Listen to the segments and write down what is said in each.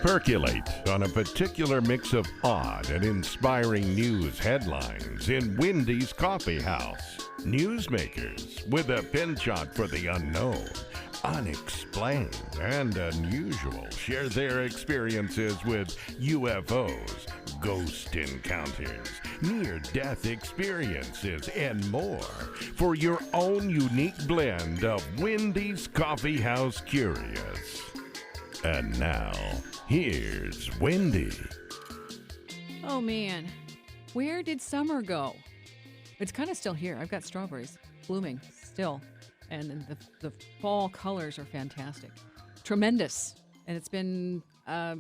Percolate on a particular mix of odd and inspiring news headlines in Wendy's Coffee House. Newsmakers with a penchant for the unknown, unexplained, and unusual share their experiences with UFOs, ghost encounters, near-death experiences, and more for your own unique blend of Wendy's Coffee House Curious. And now, here's Wendy. Oh man, where did summer go? It's kind of still here. I've got strawberries blooming still, and the fall colors are fantastic, tremendous. And it's been a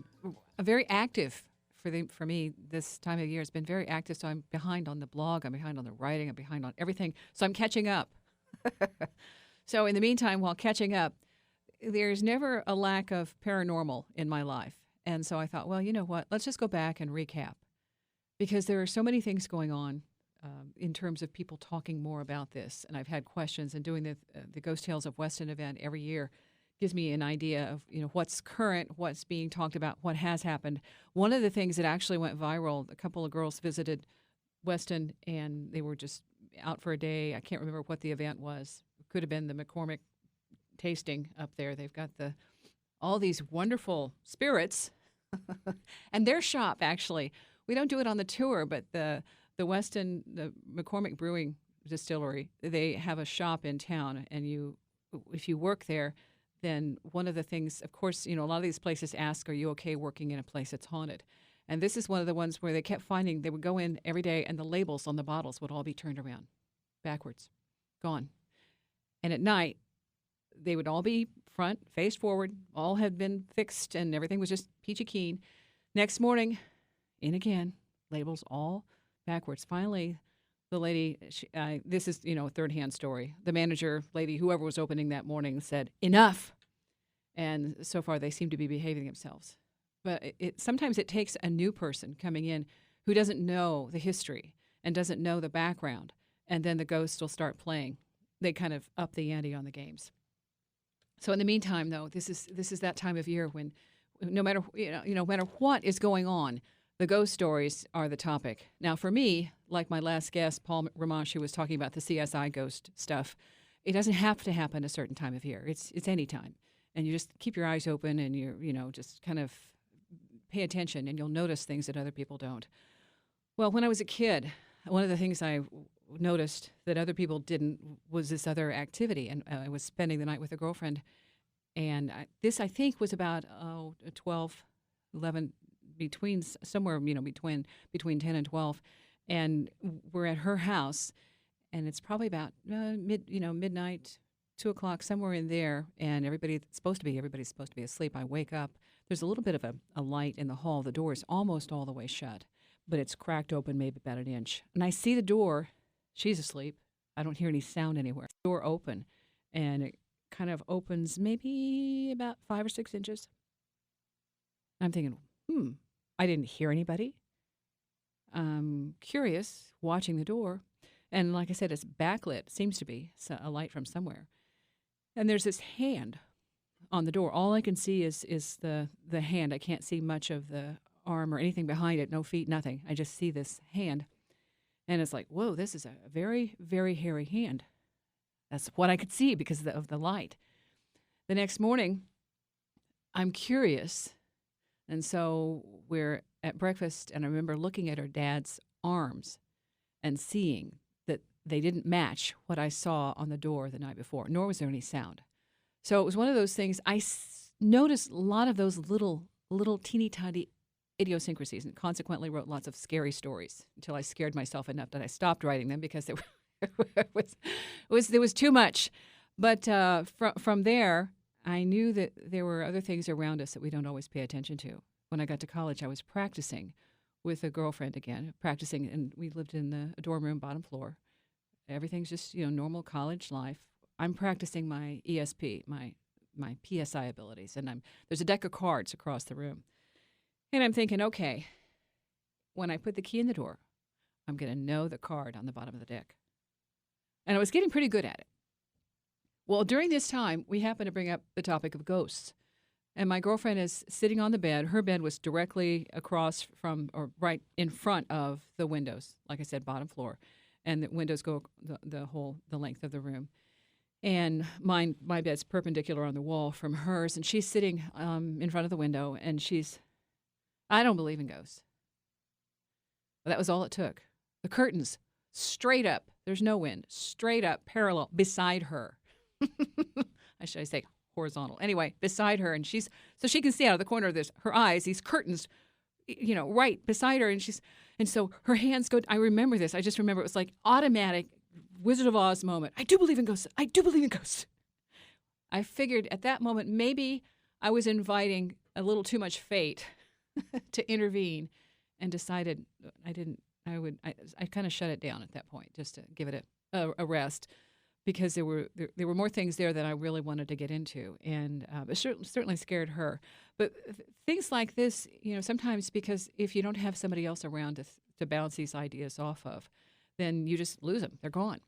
very active for me this time of year. It's been very active, so I'm behind on the blog, I'm behind on the writing, I'm behind on everything. So I'm catching up. So in the meantime, while catching up, there's never a lack of paranormal in my life. And so I thought, well, you know what? Let's just go back and recap. Because there are so many things going on in terms of people talking more about this. And I've had questions, and doing the Ghost Tales of Weston event every year gives me an idea of, what's current, what's being talked about, what has happened. One of the things that actually went viral, a couple of girls visited Weston, and they were just out for a day. I can't remember what the event was. It could have been the McCormick tasting up there. They've got all these wonderful spirits, and their shop actually. We don't do it on the tour, but the McCormick Brewing Distillery, they have a shop in town, and if you work there, then one of the things, of course, a lot of these places ask, "Are you okay working in a place that's haunted?" And this is one of the ones where they kept finding they would go in every day, and the labels on the bottles would all be turned around, backwards, gone, and at night, they would all be front, face forward, all had been fixed, and everything was just peachy keen. Next morning, in again, labels all backwards. Finally, the lady, this is, a third-hand story. The manager lady, whoever was opening that morning, said, "Enough." And so far, they seem to be behaving themselves. But sometimes it takes a new person coming in who doesn't know the history and doesn't know the background, and then the ghosts will start playing. They kind of up the ante on the games. So in the meantime, though, this is that time of year when, no matter what is going on, the ghost stories are the topic. Now, for me, like my last guest, Paul Ramash, who was talking about the CSI ghost stuff, it doesn't have to happen a certain time of year. It's any time, and you just keep your eyes open, and you just kind of pay attention, and you'll notice things that other people don't. Well, when I was a kid, one of the things I noticed that other people didn't was this other activity, and I was spending the night with a girlfriend, and this I think was about 12, 11, somewhere between 10 and 12, and we're at her house, and it's probably about midnight, 2:00, somewhere in there, and everybody's supposed to be asleep. I wake up. There's a little bit of a light in the hall. The door is almost all the way shut, but it's cracked open maybe about an inch, and I see the door. She's asleep. I don't hear any sound anywhere. Door open, and it kind of opens maybe about 5 or 6 inches. I'm thinking, I didn't hear anybody. I'm curious, watching the door, and like I said, it's backlit. Seems to be a light from somewhere. And there's this hand on the door. All I can see is the hand. I can't see much of the arm or anything behind it. No feet, nothing. I just see this hand. And it's like, whoa, this is a very, very hairy hand. That's what I could see because of the light. The next morning, I'm curious. And so we're at breakfast, and I remember looking at her dad's arms and seeing that they didn't match what I saw on the door the night before, nor was there any sound. So it was one of those things. I noticed a lot of those little teeny tiny idiosyncrasies, and consequently wrote lots of scary stories until I scared myself enough that I stopped writing them because it was too much. But from there, I knew that there were other things around us that we don't always pay attention to. When I got to college, I was practicing with a girlfriend again, and we lived in the dorm room, bottom floor. Everything's just normal college life. I'm practicing my ESP, my PSI abilities, and there's a deck of cards across the room. And I'm thinking, okay, when I put the key in the door, I'm going to know the card on the bottom of the deck. And I was getting pretty good at it. Well, during this time, we happened to bring up the topic of ghosts. And my girlfriend is sitting on the bed. Her bed was directly across from or right in front of the windows. Like I said, bottom floor. And the windows go the length of the room. And my bed's perpendicular on the wall from hers. And she's sitting in front of the window. And I don't believe in ghosts. But that was all it took. The curtains straight up. There's no wind. Straight up, parallel, beside her. Should I say horizontal? Anyway, beside her, and so she can see out of the corner of her eyes these curtains, right beside her, and so her hands go. I remember this. I just remember it was like automatic Wizard of Oz moment. I do believe in ghosts. I do believe in ghosts. I figured at that moment maybe I was inviting a little too much fate to intervene, and decided I didn't. I kind of shut it down at that point just to give it a rest. Because there were more things there that I really wanted to get into, and it certainly scared her. But things like this, sometimes because if you don't have somebody else around to bounce these ideas off of, then you just lose them. They're gone.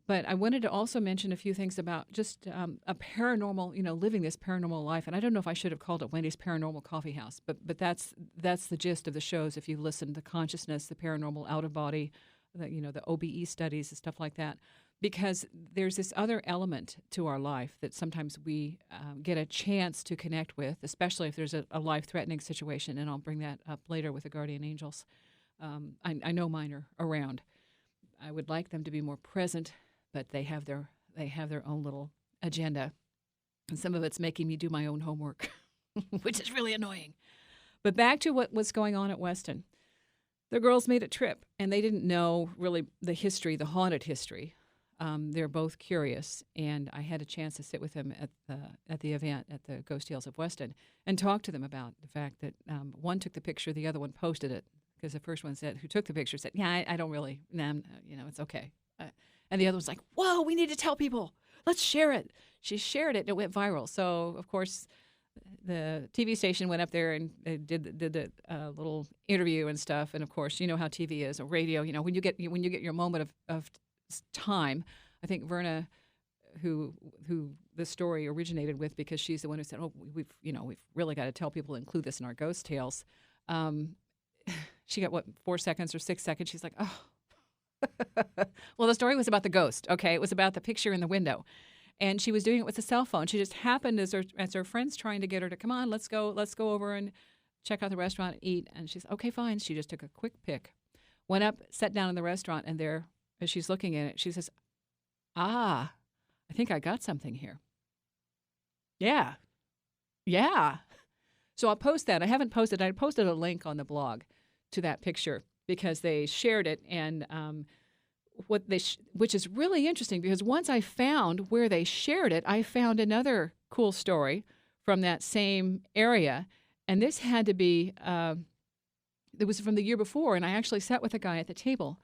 But I wanted to also mention a few things about just a paranormal, living this paranormal life. And I don't know if I should have called it Wendy's Paranormal Coffee House, but that's the gist of the shows. If you listen to consciousness, the paranormal out of body, the OBE studies and stuff like that. Because there's this other element to our life that sometimes we get a chance to connect with, especially if there's a life-threatening situation, and I'll bring that up later with the guardian angels. I know mine are around. I would like them to be more present, but they have their own little agenda, and some of it's making me do my own homework, which is really annoying. But back to what was going on at Weston. The girls made a trip, and they didn't know really the haunted history. They're both curious, and I had a chance to sit with them at the event at the Ghost Tales of Weston and talk to them about the fact that one took the picture, the other one posted it, because the first one who took the picture said, "Yeah, I don't really, it's okay," and the other was like, "Whoa, we need to tell people. Let's share it." She shared it, and it went viral. So of course, the TV station went up there and they did the little interview and stuff. And of course, you know how TV is, or radio. When you get your moment of time. I think Verna, who the story originated with, because she's the one who said, "Oh, we've really got to tell people, include this in our ghost tales." She got 4 seconds or 6 seconds. She's like, "Oh." Well, the story was about the ghost. Okay, it was about the picture in the window, and she was doing it with a cell phone. She just happened as her friends trying to get her to come on, let's go over and check out the restaurant and eat. And she's okay, fine. She just took a quick pic, went up, sat down in the restaurant, and there. As she's looking at it, she says, I think I got something here. Yeah. So I'll post that. I haven't posted. I posted a link on the blog to that picture because they shared it, and which is really interesting, because once I found where they shared it, I found another cool story from that same area, and this had to be. It was from the year before, and I actually sat with a guy at the table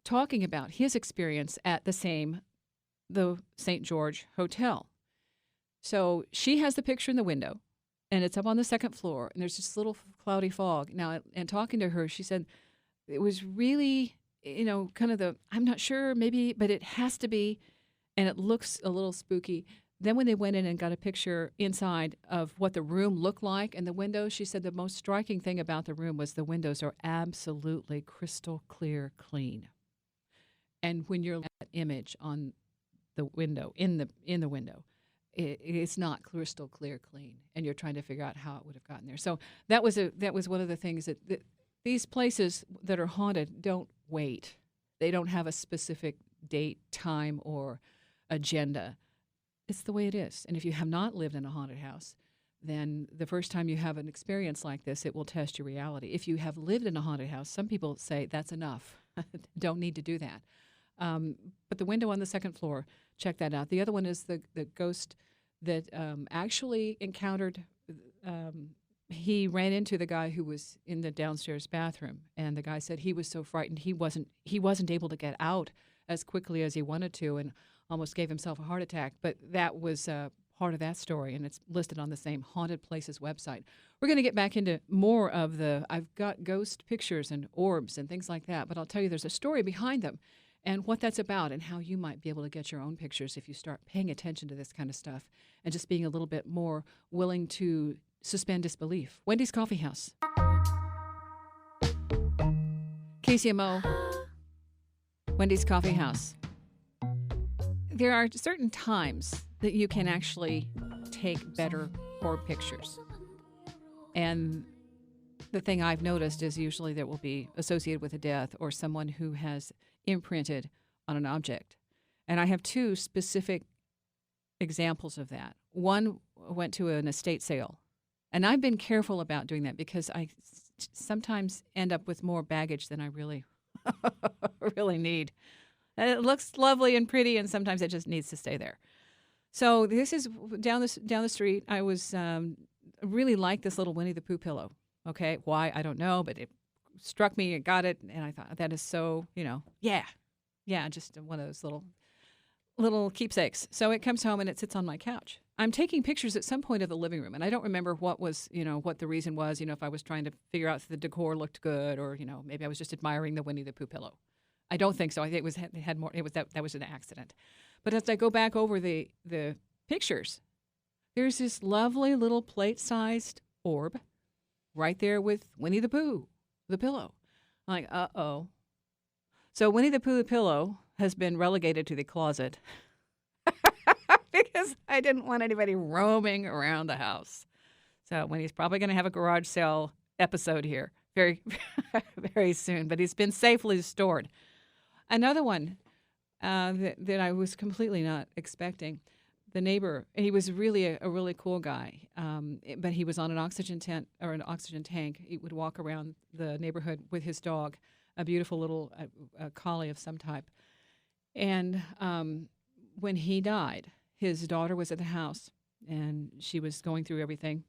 talking about his experience at the St. George Hotel. So she has the picture in the window, and it's up on the second floor, and there's this little cloudy fog. Now, and talking to her, she said it was really, kind of I'm not sure, maybe, but it has to be, and it looks a little spooky. Then when they went in and got a picture inside of what the room looked like and the windows, she said the most striking thing about the room was the windows are absolutely crystal clear clean. And when you're looking at that image on the window, in the window, it's not crystal clear clean, and you're trying to figure out how it would have gotten there. So that was one of the things that these places that are haunted don't wait. They don't have a specific date, time, or agenda. It's the way it is. And if you have not lived in a haunted house, then the first time you have an experience like this, it will test your reality. If you have lived in a haunted house, some people say that's enough. Don't need to do that. But the window on the second floor, check that out. The other one is the ghost that actually encountered. He ran into the guy who was in the downstairs bathroom, and the guy said he was so frightened he wasn't able to get out as quickly as he wanted to, and almost gave himself a heart attack. But that was part of that story, and it's listed on the same Haunted Places website. We're going to get back into more of I've got ghost pictures and orbs and things like that, but I'll tell you there's a story behind them. and what that's about and how you might be able to get your own pictures if you start paying attention to this kind of stuff and just being a little bit more willing to suspend disbelief. Wendy's Coffee House. KCMO, Wendy's Coffee House. There are certain times that you can actually take better orb pictures. And the thing I've noticed is usually that will be associated with a death or someone who has imprinted on an object. And I have two specific examples of that. One went to an estate sale. And I've been careful about doing that because I sometimes end up with more baggage than I really, really need. And it looks lovely and pretty, and sometimes it just needs to stay there. So this is down the street. I was really like this little Winnie the Pooh pillow. Okay, why I don't know, but it struck me. I got it, and I thought that is so, yeah, just one of those little keepsakes. So it comes home and it sits on my couch. I'm taking pictures at some point of the living room, and I don't remember what the reason was. If I was trying to figure out if the decor looked good, or maybe I was just admiring the Winnie the Pooh pillow. I don't think so. I think it had more. It was that was an accident. But as I go back over the pictures, there's this lovely little plate-sized orb right there with Winnie the Pooh, the pillow. I'm like, uh-oh. So Winnie the Pooh, the pillow, has been relegated to the closet because I didn't want anybody roaming around the house. So Winnie's probably going to have a garage sale episode here very, very soon, but he's been safely stored. Another one that I was completely not expecting. The neighbor, he was really a really cool guy, but he was on an oxygen tent or an oxygen tank. He would walk around the neighborhood with his dog, a beautiful little collie of some type. And when he died, his daughter was at the house, and she was going through everything.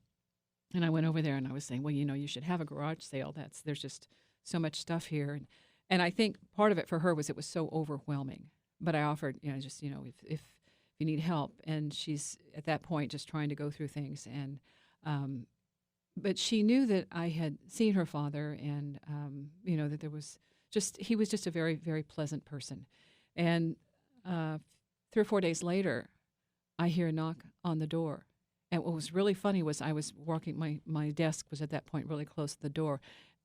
And I went over there, and I was saying, well, you should have a garage sale. There's just so much stuff here. And I think part of it for her was it was so overwhelming. But I offered, if you need help, and she's at that point just trying to go through things, and but she knew that I had seen her father, and that there was he was just a very, very pleasant person. And 3 or 4 days later, I hear a knock on the door, and what was really funny was I was walking, my desk was at that point really close to the door,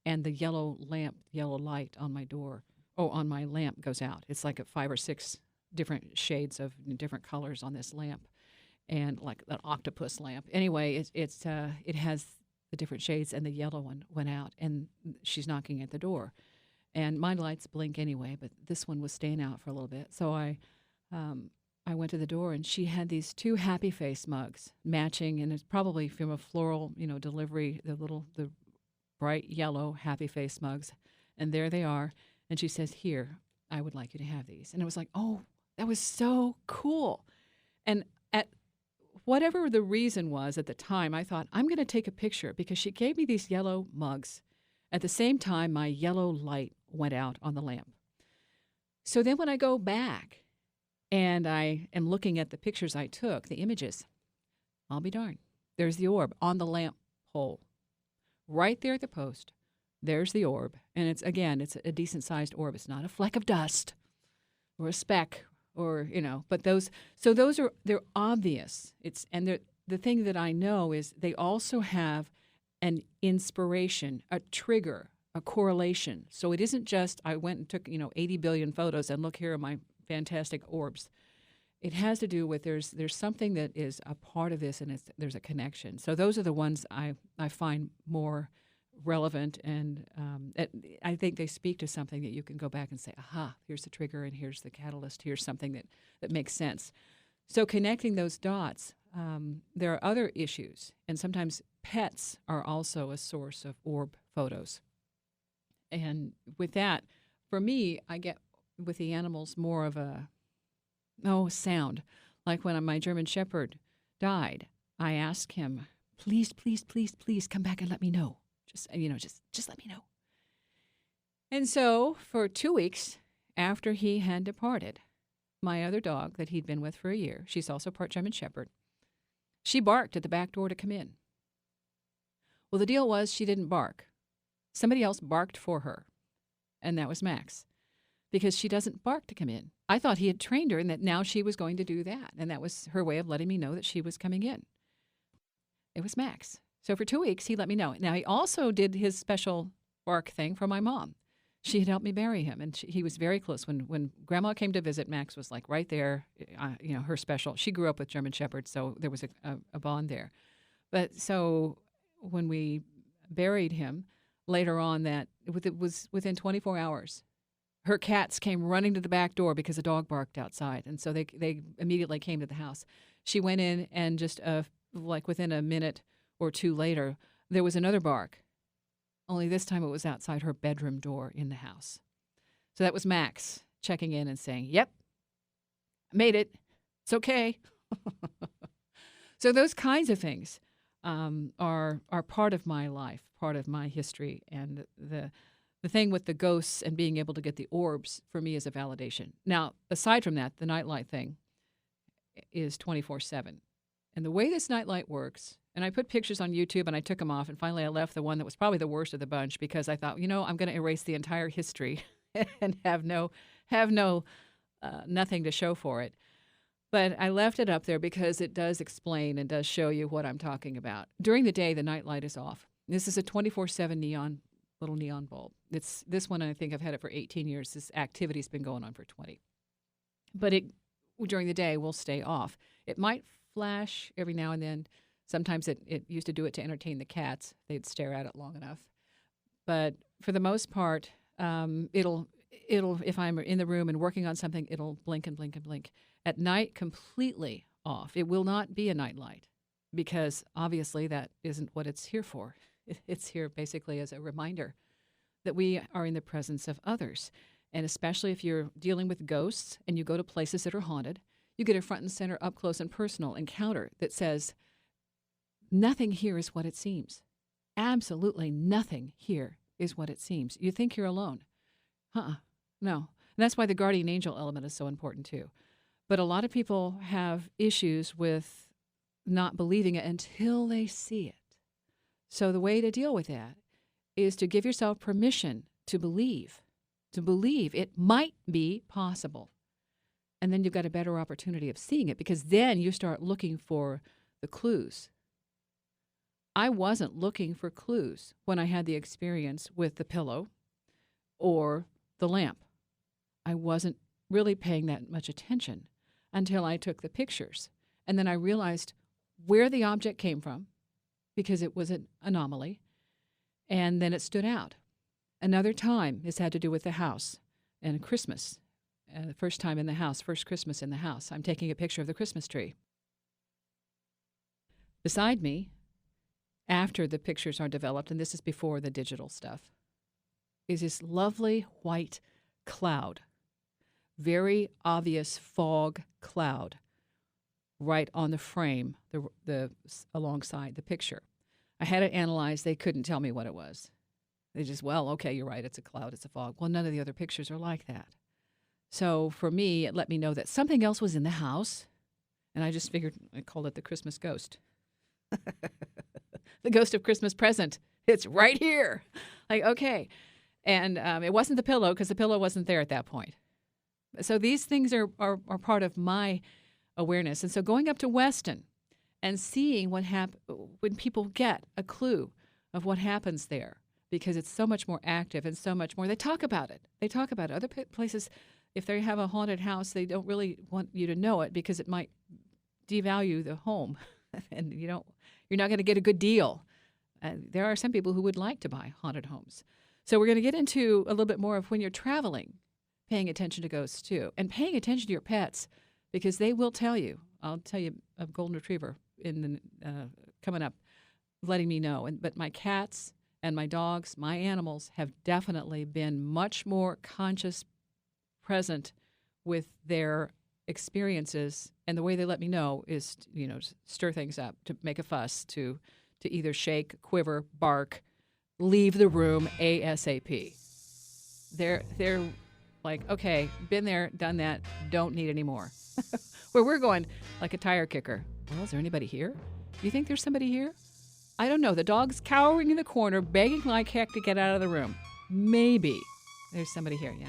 and the yellow light on my door, on my lamp goes out. It's like 5 or 6 different shades of different colors on this lamp, and like an octopus lamp. Anyway, it has the different shades, and the yellow one went out, and she's knocking at the door, and my lights blink anyway, but this one was staying out for a little bit. So I went to the door, and she had these 2 happy face mugs matching, and it's probably from a floral delivery, the bright yellow happy face mugs, and there they are. And she says, "Here, I would like you to have these." And it was like, oh, that was so cool. And at whatever the reason was at the time, I thought, I'm going to take a picture, because she gave me these yellow mugs. At the same time, my yellow light went out on the lamp. So then when I go back and I am looking at the pictures I took, the images, I'll be darned. There's the orb on the lamp pole. Right there at the post, there's the orb. And it's a decent-sized orb. It's not a fleck of dust or a speck or, but they're obvious. The thing that I know is they also have an inspiration, a trigger, a correlation. So it isn't just I went and took, 80 billion photos and look, here are my fantastic orbs. It has to do with there's something that is a part of this, and there's a connection. So those are the ones I find more relevant, and I think they speak to something that you can go back and say, aha, here's the trigger, and here's the catalyst, here's something that makes sense. So connecting those dots, there are other issues, and sometimes pets are also a source of orb photos. And with that, for me, I get with the animals more of a sound. Like when my German Shepherd died, I asked him, please, please, please, please come back and let me know. Just let me know. And so for 2 weeks after he had departed, my other dog that he'd been with for a year, she's also part German Shepherd, she barked at the back door to come in. Well, the deal was she didn't bark. Somebody else barked for her, and that was Max. because she doesn't bark to come in. I thought he had trained her and that now she was going to do that. And that was her way of letting me know that she was coming in. It was Max. So for 2 weeks, he let me know. Now, he also did his special bark thing for my mom. She had helped me bury him, and he was very close. When Grandma came to visit, Max was like right there, her special. She grew up with German Shepherds, so there was a bond there. But so when we buried him, later on it was within 24 hours, her cats came running to the back door because a dog barked outside, and so they immediately came to the house. She went in, and just like within a minute or two later, there was another bark. Only this time it was outside her bedroom door in the house. So that was Max checking in and saying, "Yep, I made it. It's okay." So those kinds of things are part of my life, part of my history, and the thing with the ghosts and being able to get the orbs for me is a validation. Now, aside from that, the nightlight thing is 24/7. And the way this nightlight works, and I put pictures on YouTube and I took them off, and finally I left the one that was probably the worst of the bunch because I thought, I'm going to erase the entire history and have nothing to show for it. But I left it up there because it does explain and does show you what I'm talking about. During the day, the nightlight is off. This is a 24/7 little neon bulb. It's this one, I think I've had it for 18 years. This activity's been going on for 20. But during the day will stay off. It might flash every now and then. Sometimes it used to do it to entertain the cats. They'd stare at it long enough. But for the most part, it'll if I'm in the room and working on something, it'll blink and blink and blink. At night, completely off. It will not be a night light because obviously that isn't what it's here for. It's here basically as a reminder that we are in the presence of others. And especially if you're dealing with ghosts and you go to places that are haunted, you get a front and center, up close and personal encounter that says, nothing here is what it seems. Absolutely nothing here is what it seems. You think you're alone. No. And that's why the guardian angel element is so important too. But a lot of people have issues with not believing it until they see it. So the way to deal with that is to give yourself permission to believe it might be possible. And then you've got a better opportunity of seeing it because then you start looking for the clues. I wasn't looking for clues when I had the experience with the pillow or the lamp. I wasn't really paying that much attention until I took the pictures. And then I realized where the object came from because it was an anomaly. And then it stood out. Another time this had to do with the house and Christmas. The first time in the house, first Christmas in the house. I'm taking a picture of the Christmas tree. Beside me, after the pictures are developed, and this is before the digital stuff, is this lovely white cloud. Very obvious fog cloud right on the frame, the alongside the picture. I had it analyzed. They couldn't tell me what it was. They just, okay, you're right. It's a cloud. It's a fog. Well, none of the other pictures are like that. So for me, it let me know that something else was in the house, and I just figured I called it the Christmas ghost. The ghost of Christmas present. It's right here. Like, okay. And it wasn't the pillow because the pillow wasn't there at that point. So these things are part of my awareness. And so going up to Weston and seeing what happens when people get a clue of what happens there, because it's so much more active and so much more. They talk about it. Other places, if they have a haunted house, they don't really want you to know it because it might devalue the home, and you're not going to get a good deal. There are some people who would like to buy haunted homes. So we're going to get into a little bit more of when you're traveling, paying attention to ghosts too, and paying attention to your pets because they will tell you. I'll tell you a golden retriever coming up, letting me know. But my cats and my dogs, my animals, have definitely been much more conscious, present with their experiences, and the way they let me know is, stir things up, to make a fuss, to either shake, quiver, bark, leave the room ASAP. They're like, okay, been there, done that, don't need any more. Where we're going, like a tire kicker. Well, is there anybody here? Do you think there's somebody here? I don't know. The dog's cowering in the corner, begging like heck to get out of the room. Maybe there's somebody here, yeah.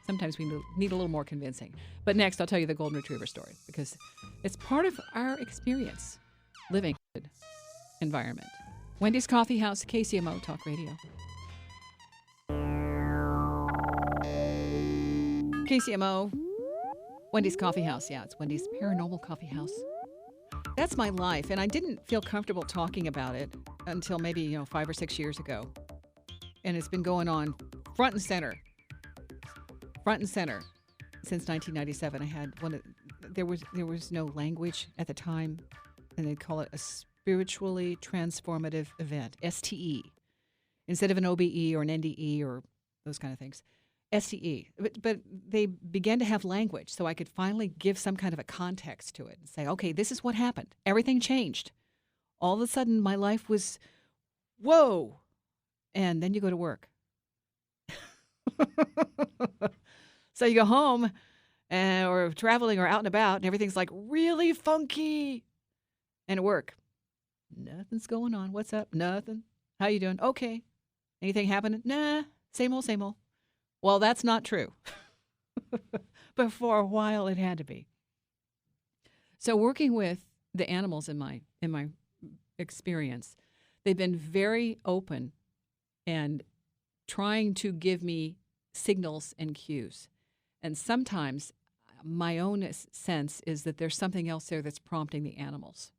Sometimes we need a little more convincing. But next, I'll tell you the golden retriever story because it's part of our experience living in an environment. Wendy's Coffee House, KCMO Talk Radio. KCMO, Wendy's Coffee House. Yeah, it's Wendy's Paranormal Coffee House. That's my life, and I didn't feel comfortable talking about it until maybe 5 or 6 years ago. And it's been going on front and center since 1997. I had there was no language at the time, and they'd call it a spiritually transformative event, STE, instead of an OBE or an NDE or those kind of things. STE. But they began to have language, so I could finally give some kind of a context to it and say, okay, this is what happened. Everything changed. All of a sudden, my life was, whoa. And then you go to work. So you go home or traveling or out and about, and everything's like really funky. And at work, nothing's going on. What's up? Nothing. How you doing? Okay. Anything happening? Nah, same old, same old. Well, that's not true. But for a while, it had to be. So working with the animals in my experience, they've been very open and trying to give me signals and cues. And sometimes my own sense is that there's something else there that's prompting the animals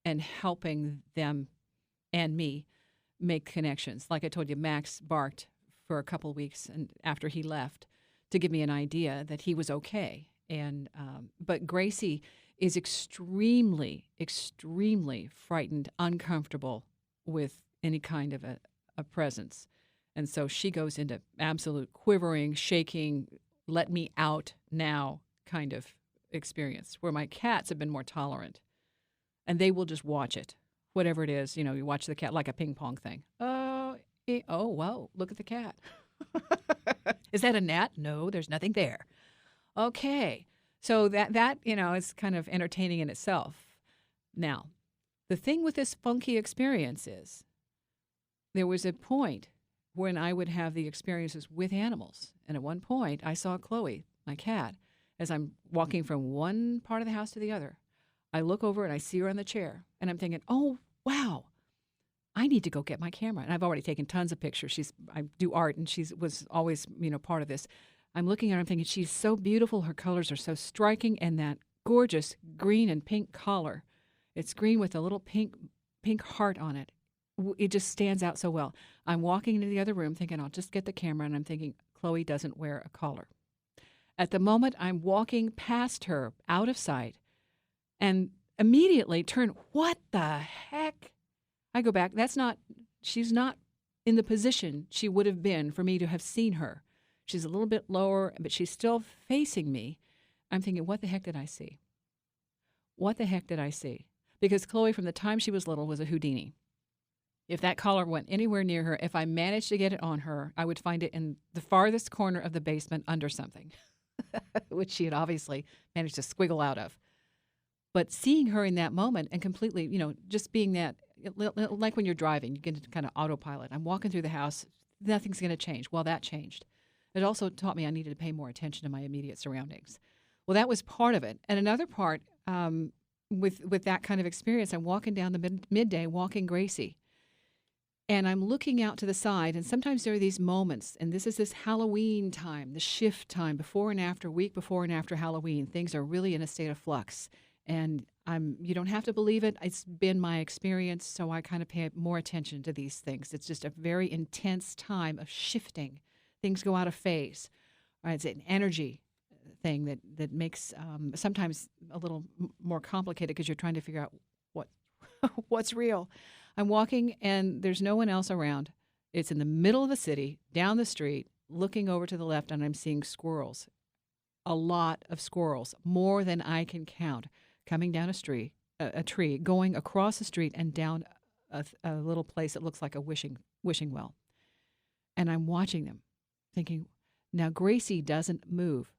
and helping them and me make connections. Like I told you, Max barked for a couple of weeks and after he left to give me an idea that he was okay. And but Gracie is extremely, extremely frightened, uncomfortable with any kind of a presence. And so she goes into absolute quivering, shaking, let me out now kind of experience, where my cats have been more tolerant. And they will just watch it, whatever it is. You watch the cat like a ping pong thing. Oh, wow, look at the cat. Is that a gnat? No, there's nothing there. Okay. So that is kind of entertaining in itself. Now, the thing with this funky experience is there was a point when I would have the experiences with animals. And at one point, I saw Chloe, my cat, as I'm walking from one part of the house to the other. I look over and I see her on the chair. And I'm thinking, oh, wow. I need to go get my camera. And I've already taken tons of pictures. I do art, and she was always, part of this. I'm looking at her, I'm thinking, she's so beautiful. Her colors are so striking, and that gorgeous green and pink collar. It's green with a little pink heart on it. It just stands out so well. I'm walking into the other room thinking, I'll just get the camera, and I'm thinking, Chloe doesn't wear a collar. At the moment, I'm walking past her, out of sight, and immediately turn, what the heck? I go back, she's not in the position she would have been for me to have seen her. She's a little bit lower, but she's still facing me. I'm thinking, what the heck did I see? What the heck did I see? Because Chloe, from the time she was little, was a Houdini. If that collar went anywhere near her, if I managed to get it on her, I would find it in the farthest corner of the basement under something, which she had obviously managed to squiggle out of. But seeing her in that moment and completely, just being that, like when you're driving, you get into kind of autopilot. I'm walking through the house, nothing's going to change. Well, that changed. It also taught me I needed to pay more attention to my immediate surroundings. Well, that was part of it. And another part, with that kind of experience, I'm walking down the midday, walking Gracie. And I'm looking out to the side, and sometimes there are these moments, and this is this Halloween time, the shift time, before and after, week before and after Halloween. Things are really in a state of flux. And you don't have to believe it. It's been my experience, so I kind of pay more attention to these things. It's just a very intense time of shifting. Things go out of phase. Right? It's an energy thing that makes sometimes a little more complicated because you're trying to figure out what's real. I'm walking, and there's no one else around. It's in the middle of the city, down the street, looking over to the left, and I'm seeing squirrels. A lot of squirrels, more than I can count. Coming down a tree, going across the street and down a little place that looks like a wishing well. And I'm watching them, thinking, now Gracie doesn't move.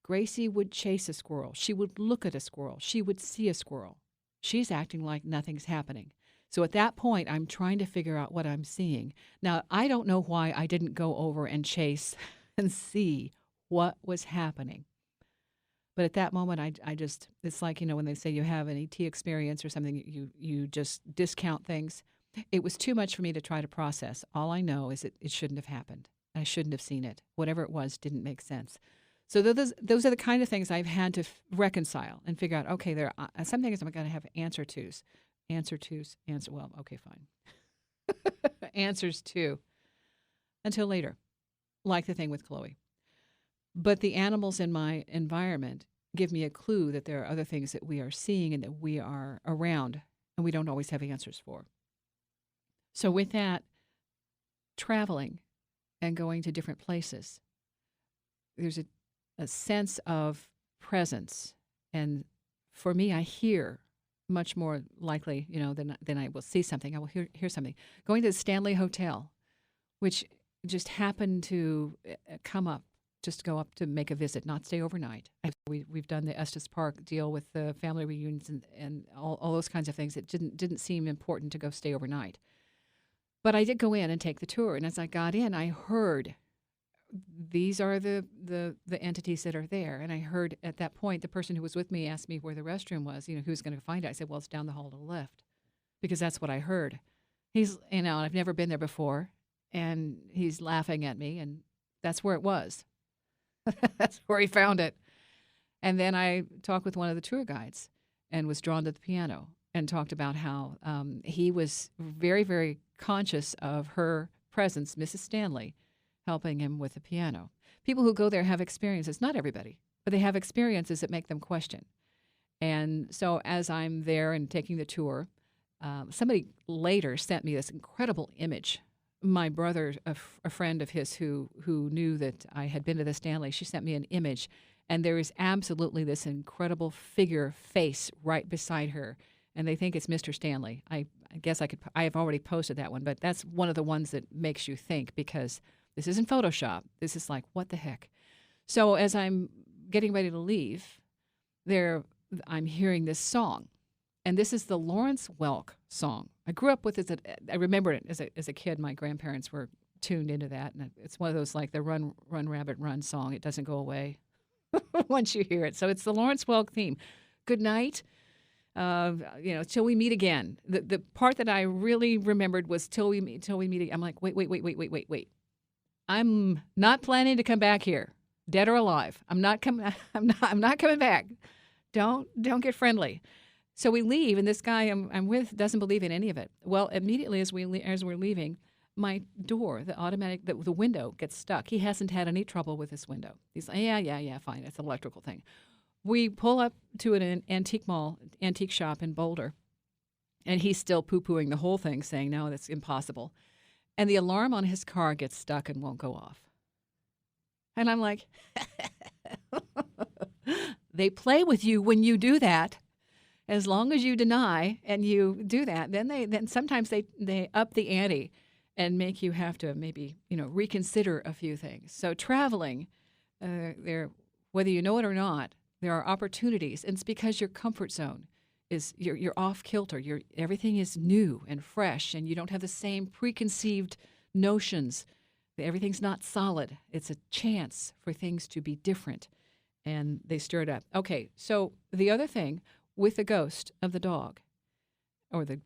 Gracie would chase a squirrel. She would look at a squirrel. She would see a squirrel. She's acting like nothing's happening. So at that point, I'm trying to figure out what I'm seeing. Now, I don't know why I didn't go over and chase and see what was happening. But at that moment, I just, it's like, when they say you have an ET experience or something, you just discount things. It was too much for me to try to process. All I know is it shouldn't have happened. I shouldn't have seen it. Whatever it was didn't make sense. So those are the kind of things I've had to reconcile and figure out, okay, there are some things I'm going to have answer twos. Well, okay, fine. Answers to. Until later, like the thing with Chloe. But the animals in my environment give me a clue that there are other things that we are seeing and that we are around and we don't always have answers for. So with that, traveling and going to different places, there's a sense of presence. And for me, I hear much more likely, than I will see something. I will hear something. Going to the Stanley Hotel, which just happened to come up, just go up to make a visit, not stay overnight. We've done the Estes Park deal with the family reunions and all those kinds of things. It didn't seem important to go stay overnight. But I did go in and take the tour. And as I got in, I heard these are the entities that are there. And I heard at that point, the person who was with me asked me where the restroom was, who's going to find it. I said, well, it's down the hall to the left, because that's what I heard. He's, I've never been there before. And he's laughing at me, and that's where it was. That's where he found it. And then I talked with one of the tour guides and was drawn to the piano and talked about how he was very, very conscious of her presence, Mrs. Stanley, helping him with the piano. People who go there have experiences, not everybody, but they have experiences that make them question. And so as I'm there and taking the tour, somebody later sent me this incredible image. My brother, a friend of his who knew that I had been to the Stanley, she sent me an image, and there is absolutely this incredible figure face right beside her, and they think it's Mr. Stanley. I guess I have already posted that one, but that's one of the ones that makes you think, because this isn't Photoshop. This is like, what the heck? So as I'm getting ready to leave, I'm hearing this song. And this is the Lawrence Welk song. I grew up with it. I remember it as a kid. My grandparents were tuned into that. And it's one of those, like the Run, Run, Rabbit, Run song. It doesn't go away once you hear it. So it's the Lawrence Welk theme. Good night. Till we meet again. The part that I really remembered was till we meet again. I'm like, wait. I'm not planning to come back here, dead or alive. I'm not coming back. Don't get friendly. So we leave, and this guy I'm with doesn't believe in any of it. Well, immediately as we're leaving, my door, the window gets stuck. He hasn't had any trouble with this window. He's like, yeah, fine. It's an electrical thing. We pull up to an antique shop in Boulder, and he's still poo-pooing the whole thing, saying, no, that's impossible. And the alarm on his car gets stuck and won't go off. And I'm like, they play with you when you do that. As long as you deny and you do that, then sometimes they up the ante and make you have to maybe reconsider a few things. So traveling, whether you know it or not, there are opportunities, and it's because your comfort zone is you're off kilter. Everything is new and fresh, and you don't have the same preconceived notions. Everything's not solid. It's a chance for things to be different, and they stir it up. Okay, so the other thing with the ghost of the dog, or the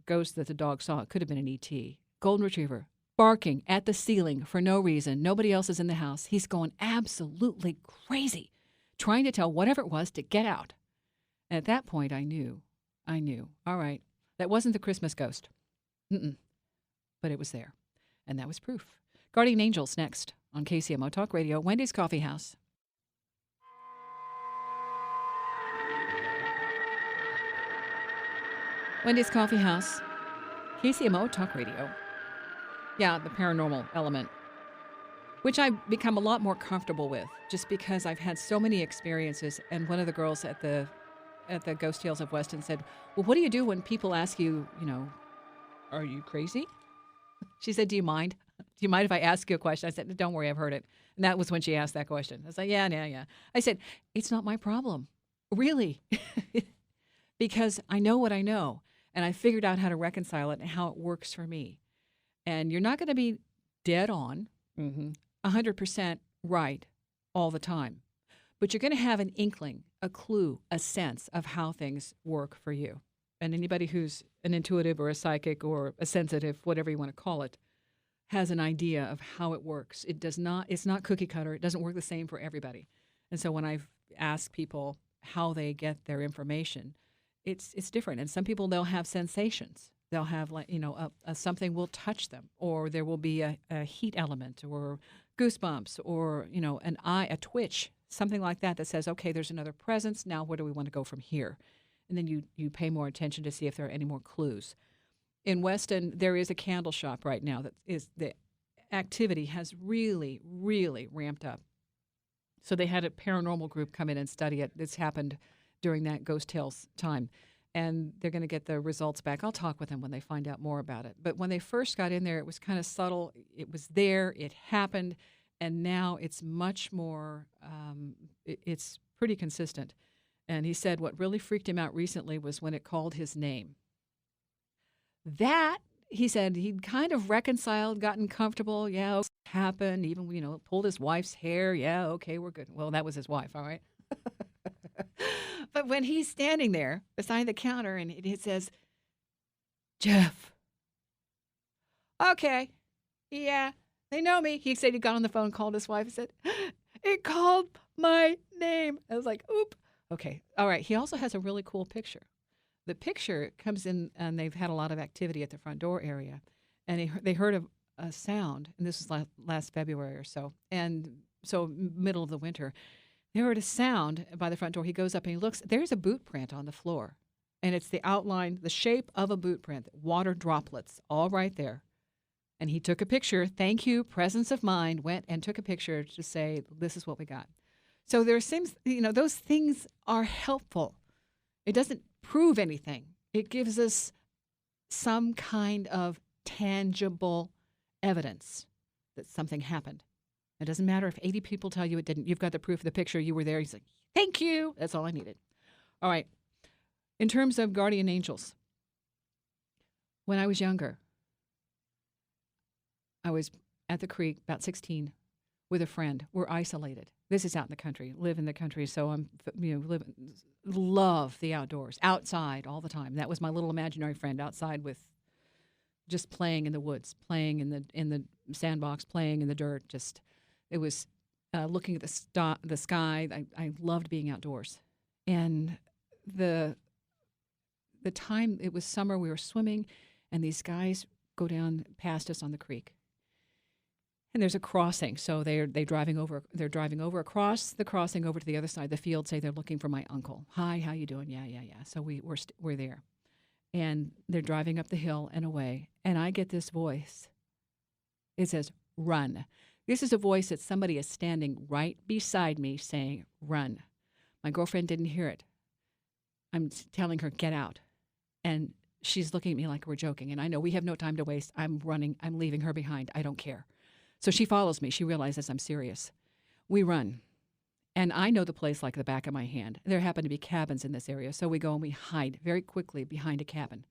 ghost that the dog saw, it could have been an ET, golden retriever, barking at the ceiling for no reason. Nobody else is in the house. He's going absolutely crazy, trying to tell whatever it was to get out. And at that point, I knew. All right, that wasn't the Christmas ghost. But it was there. And that was proof. Guardian Angels next on KCMO Talk Radio, Wendy's Coffee House. Wendy's Coffee House, KCMO Talk Radio. Yeah, the paranormal element, which I've become a lot more comfortable with just because I've had so many experiences. And one of the girls at the Ghost Tales of Weston said, well, what do you do when people ask you, are you crazy? She said, do you mind? Do you mind if I ask you a question? I said, don't worry, I've heard it. And that was when she asked that question. I was like, yeah. I said, it's not my problem, really, because I know what I know. And I figured out how to reconcile it and how it works for me. And you're not going to be dead on, 100% right all the time. But you're going to have an inkling, a clue, a sense of how things work for you. And anybody who's an intuitive or a psychic or a sensitive, whatever you want to call it, has an idea of how it works. It's not cookie cutter. It doesn't work the same for everybody. And so when I've asked people how they get their information, it's different. And some people, they'll have sensations. They'll have something will touch them, or there will be a heat element or goosebumps or, a twitch, something like that says, okay, there's another presence. Now where do we want to go from here? And then you pay more attention to see if there are any more clues. In Weston, there is a candle shop right now the activity has really, really ramped up. So they had a paranormal group come in and study it. This happened during that Ghost Tales time. And they're going to get the results back. I'll talk with them when they find out more about it. But when they first got in there, it was kind of subtle. It was there. It happened. And now it's much more, it's pretty consistent. And he said what really freaked him out recently was when it called his name. That, he said, he'd kind of reconciled, gotten comfortable. Yeah, okay, happened. Even, pulled his wife's hair. Yeah, okay, we're good. Well, that was his wife, all right? But when he's standing there beside the counter and it says, Jeff. Okay, yeah, they know me. He said he got on the phone, called his wife and said, it called my name. I was like, oop. Okay, all right. He also has a really cool picture. The picture comes in, and they've had a lot of activity at the front door area. And they heard a sound, and this was last February or so, and so middle of the winter. They heard a sound by the front door. He goes up and he looks. There's a boot print on the floor, and it's the outline, the shape of a boot print, water droplets, all right there. And he took a picture. Thank you, presence of mind, went and took a picture to say, this is what we got. So there seems, those things are helpful. It doesn't prove anything. It gives us some kind of tangible evidence that something happened. It doesn't matter if 80 people tell you it didn't. You've got the proof of the picture. You were there. He's like, thank you. That's all I needed. All right. In terms of guardian angels, when I was younger, I was at the creek, about 16, with a friend. We're isolated. This is out in the country, live in the country, so I'm, love the outdoors, outside all the time. That was my little imaginary friend outside with just playing in the woods, playing in the sandbox, playing in the dirt. Just, it was looking at the sky. I loved being outdoors. And the time, it was summer, we were swimming, and these guys go down past us on the creek. And there's a crossing, so they're driving over across the crossing over to the other side of the field. Say they're looking for my uncle. Hi, how you doing? Yeah. So we're there, and they're driving up the hill and away. And I get this voice. It says, "Run." This is a voice that somebody is standing right beside me saying, "Run." My girlfriend didn't hear it. I'm telling her, "Get out," and she's looking at me like we're joking. And I know we have no time to waste. I'm running. I'm leaving her behind. I don't care. So she follows me. She realizes I'm serious. We run. And I know the place like the back of my hand. There happen to be cabins in this area. So we go and we hide very quickly behind a cabin.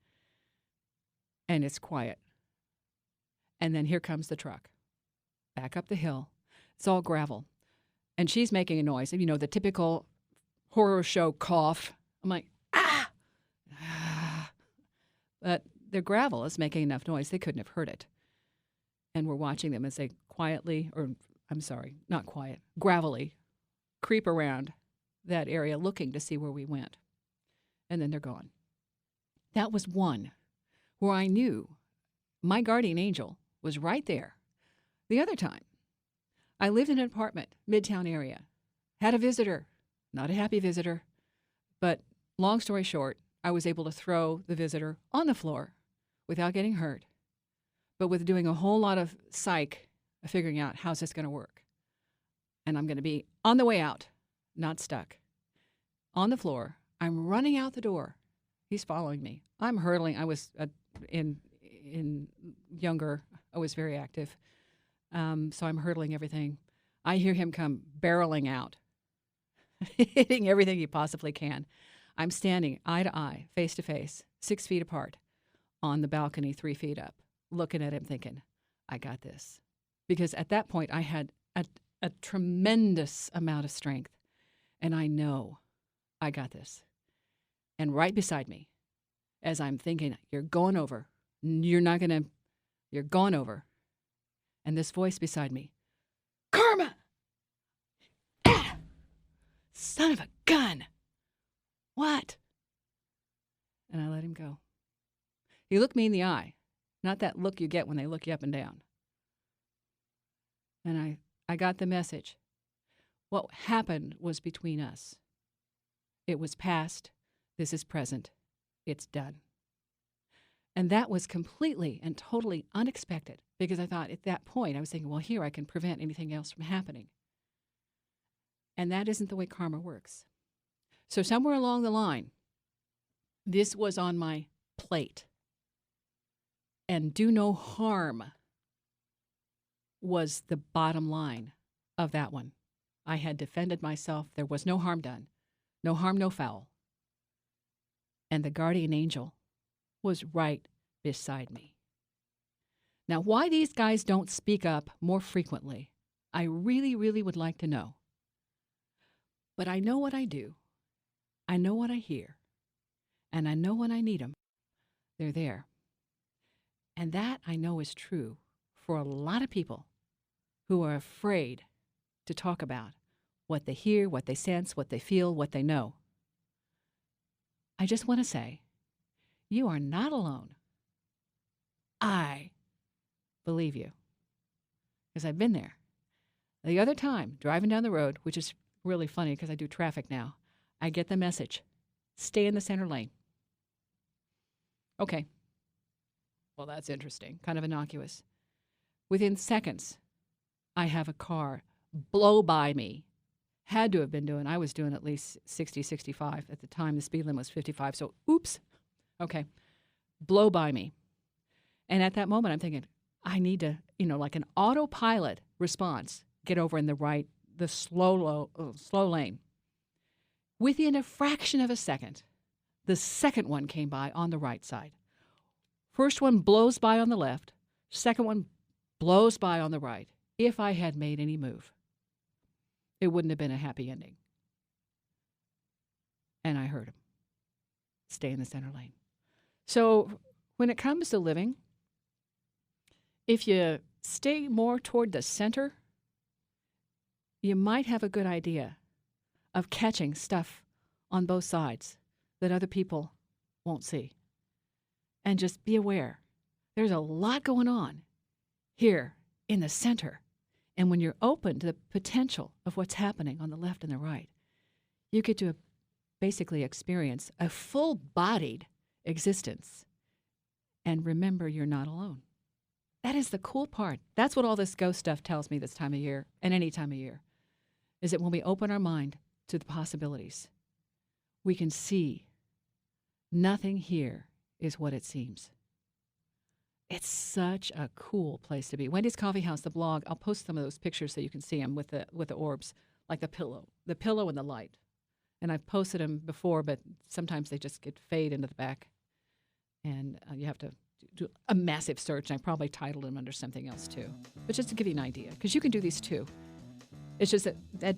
And it's quiet. And then here comes the truck. Back up the hill. It's all gravel. And she's making a noise. The typical horror show cough. I'm like, ah! But the gravel is making enough noise. They couldn't have heard it. And we're watching them as they gravelly creep around that area looking to see where we went. And then they're gone. That was one where I knew my guardian angel was right there. The other time, I lived in an apartment, Midtown area, had a visitor, not a happy visitor, but long story short, I was able to throw the visitor on the floor without getting hurt, but with doing a whole lot of psych, figuring out how's this going to work. And I'm going to be on the way out, not stuck. On the floor, I'm running out the door. He's following me. I'm hurtling. I was in younger. I was very active. So I'm hurdling everything. I hear him come barreling out, hitting everything he possibly can. I'm standing eye to eye, face to face, 6 feet apart, on the balcony, 3 feet up, looking at him thinking, I got this. Because at that point, I had a tremendous amount of strength. And I know I got this. And right beside me, as I'm thinking, you're going over. You're going over. And this voice beside me, Karma! Ah! Son of a gun! What? And I let him go. He looked me in the eye. Not that look you get when they look you up and down. And I got the message. What happened was between us. It was past. This is present. It's done. And that was completely and totally unexpected because I thought at that point, I was thinking, well, here I can prevent anything else from happening. And that isn't the way karma works. So somewhere along the line, this was on my plate. And do no harm was the bottom line of that one. I had defended myself. There was no harm done. No harm, no foul. And the guardian angel was right beside me. Now, why these guys don't speak up more frequently, I really, really would like to know. But I know what I do. I know what I hear. And I know when I need them, they're there. And that I know is true for a lot of people who are afraid to talk about what they hear, what they sense, what they feel, what they know. I just want to say, you are not alone. I believe you. Because I've been there. The other time, driving down the road, which is really funny because I do traffic now, I get the message, stay in the center lane. Okay. Well, that's interesting. Kind of innocuous. Within seconds, I have a car blow by me. Had to have been doing, I was doing at least 60, 65. At the time, the speed limit was 55. So, oops. Okay. Blow by me. And at that moment, I'm thinking, I need to, like an autopilot response, get over in the slow lane. Within a fraction of a second, the second one came by on the right side. First one blows by on the left. Second one blows by on the right. If I had made any move, it wouldn't have been a happy ending. And I heard him. Stay in the center lane. So when it comes to living, if you stay more toward the center, you might have a good idea of catching stuff on both sides that other people won't see. And just be aware. There's a lot going on here in the center. And when you're open to the potential of what's happening on the left and the right, you get to basically experience a full-bodied existence. And remember, you're not alone. That is the cool part. That's what all this ghost stuff tells me this time of year, and any time of year, is that when we open our mind to the possibilities, we can see nothing here is what it seems. It's such a cool place to be. Wendy's Coffee House, the blog, I'll post some of those pictures so you can see them with the orbs, like the pillow and the light. And I've posted them before, but sometimes they just fade into the back. And you have to do a massive search. And I probably titled them under something else too. But just to give you an idea, because you can do these too. It's just that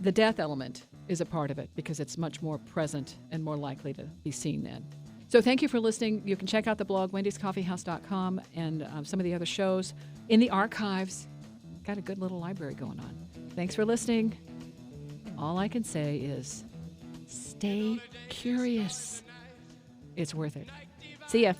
the death element is a part of it because it's much more present and more likely to be seen then. So thank you for listening. You can check out the blog, wendyscoffeehouse.com, and some of the other shows in the archives. Got a good little library going on. Thanks for listening. All I can say is stay curious. It's worth it. See ya.